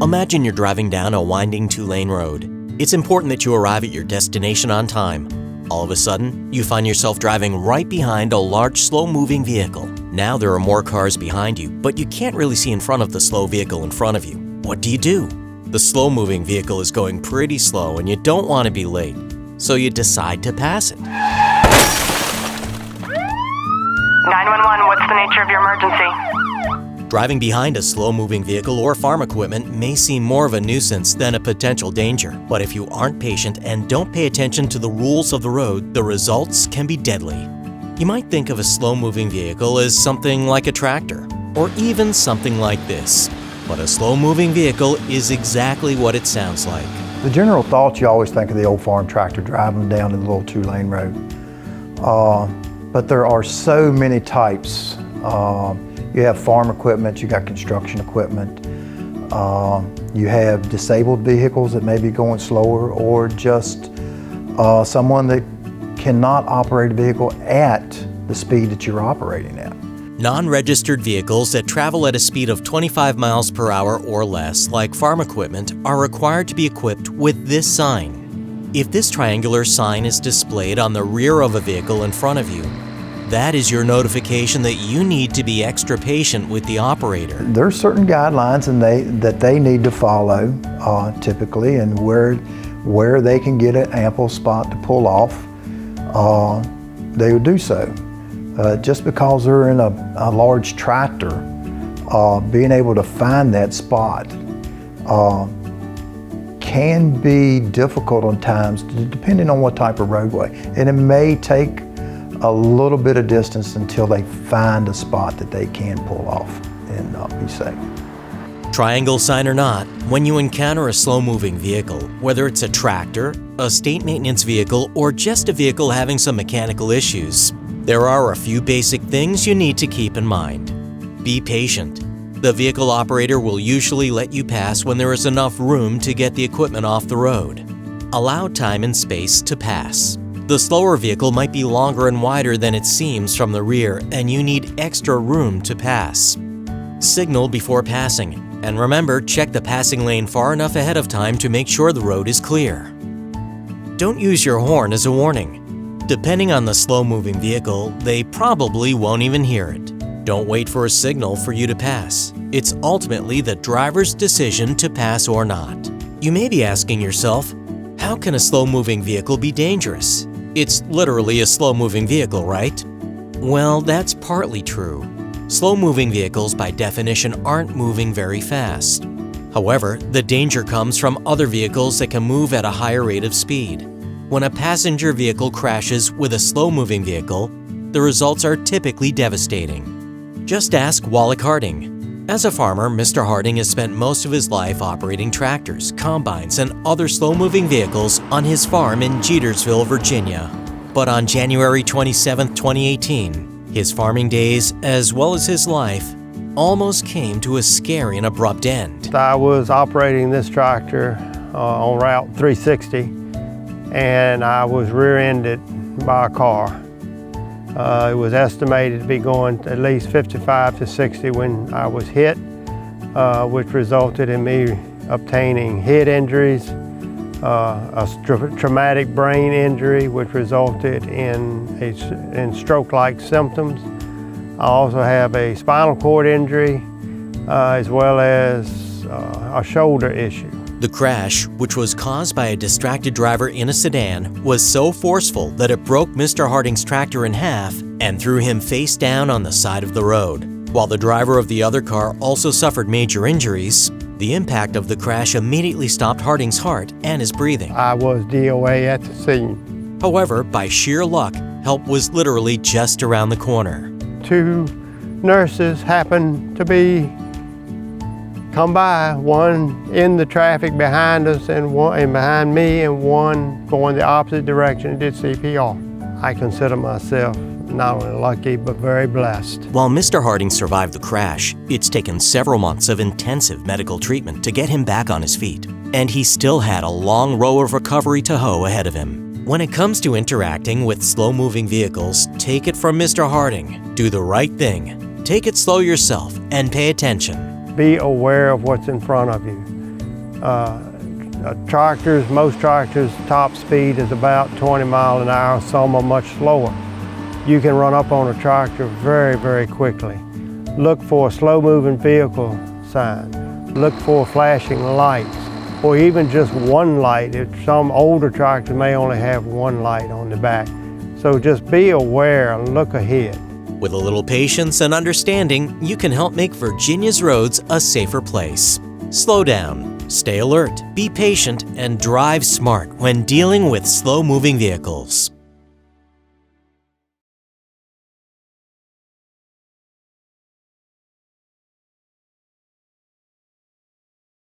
Imagine you're driving down a winding 2-lane road. It's important that you arrive at your destination on time. All of a sudden, you find yourself driving right behind a large, slow-moving vehicle. Now there are more cars behind you, but you can't really see in front of the slow vehicle in front of you. What do? The slow-moving vehicle is going pretty slow and you don't want to be late, so you decide to pass it. 911, what's the nature of your emergency? Driving behind a slow-moving vehicle or farm equipment may seem more of a nuisance than a potential danger, but if you aren't patient and don't pay attention to the rules of the road, the results can be deadly. You might think of a slow-moving vehicle as something like a tractor, or even something like this. But a slow-moving vehicle is exactly what it sounds like. The general thought, you always think of the old farm tractor driving down the little 2-lane road. But there are so many types. You have farm equipment, you got construction equipment, you have disabled vehicles that may be going slower, or just someone that cannot operate a vehicle at the speed that you're operating at. Non-registered vehicles that travel at a speed of 25 miles per hour or less, like farm equipment, are required to be equipped with this sign. If this triangular sign is displayed on the rear of a vehicle in front of you, that is your notification that you need to be extra patient with the operator. There are certain guidelines that they need to follow typically, and where they can get an ample spot to pull off, they would do so. Just because they're in a large tractor, being able to find that spot can be difficult at times, depending on what type of roadway. And it may take a little bit of distance until they find a spot that they can pull off and be safe. Triangle sign or not, when you encounter a slow-moving vehicle, whether it's a tractor, a state maintenance vehicle, or just a vehicle having some mechanical issues, there are a few basic things you need to keep in mind. Be patient. The vehicle operator will usually let you pass when there is enough room to get the equipment off the road. Allow time and space to pass. The slower vehicle might be longer and wider than it seems from the rear, and you need extra room to pass. Signal before passing, and remember, check the passing lane far enough ahead of time to make sure the road is clear. Don't use your horn as a warning. Depending on the slow-moving vehicle, they probably won't even hear it. Don't wait for a signal for you to pass. It's ultimately the driver's decision to pass or not. You may be asking yourself, how can a slow-moving vehicle be dangerous? It's literally a slow-moving vehicle, right? Well, that's partly true. Slow-moving vehicles, by definition, aren't moving very fast. However, the danger comes from other vehicles that can move at a higher rate of speed. When a passenger vehicle crashes with a slow-moving vehicle, the results are typically devastating. Just ask Wallach Harding. As a farmer, Mr. Harding has spent most of his life operating tractors, combines, and other slow-moving vehicles on his farm in Jetersville, Virginia. But on January 27, 2018, his farming days, as well as his life, almost came to a scary and abrupt end. I was operating this tractor on Route 360, and I was rear-ended by a car. It was estimated to be going at least 55 to 60 when I was hit, which resulted in me obtaining head injuries, a traumatic brain injury, which resulted in stroke-like symptoms. I also have a spinal cord injury, as well as a shoulder issue. The crash, which was caused by a distracted driver in a sedan, was so forceful that it broke Mr. Harding's tractor in half and threw him face down on the side of the road. While the driver of the other car also suffered major injuries, the impact of the crash immediately stopped Harding's heart and his breathing. I was DOA at the scene. However, by sheer luck, help was literally just around the corner. 2 nurses happened to come by, one in the traffic behind us and behind me, and one going the opposite direction and did CPR. I consider myself not only lucky, but very blessed. While Mr. Harding survived the crash, it's taken several months of intensive medical treatment to get him back on his feet. And he still had a long row of recovery to hoe ahead of him. When it comes to interacting with slow-moving vehicles, take it from Mr. Harding. Do the right thing. Take it slow yourself and pay attention. Be aware of what's in front of you. Tractors, most tractors, top speed is about 20 miles an hour, some are much slower. You can run up on a tractor very, very quickly. Look for a slow-moving vehicle sign. Look for flashing lights, or even just one light. Some older tractors may only have one light on the back. So just be aware and look ahead. With a little patience and understanding, you can help make Virginia's roads a safer place. Slow down, stay alert, be patient, and drive smart when dealing with slow-moving vehicles.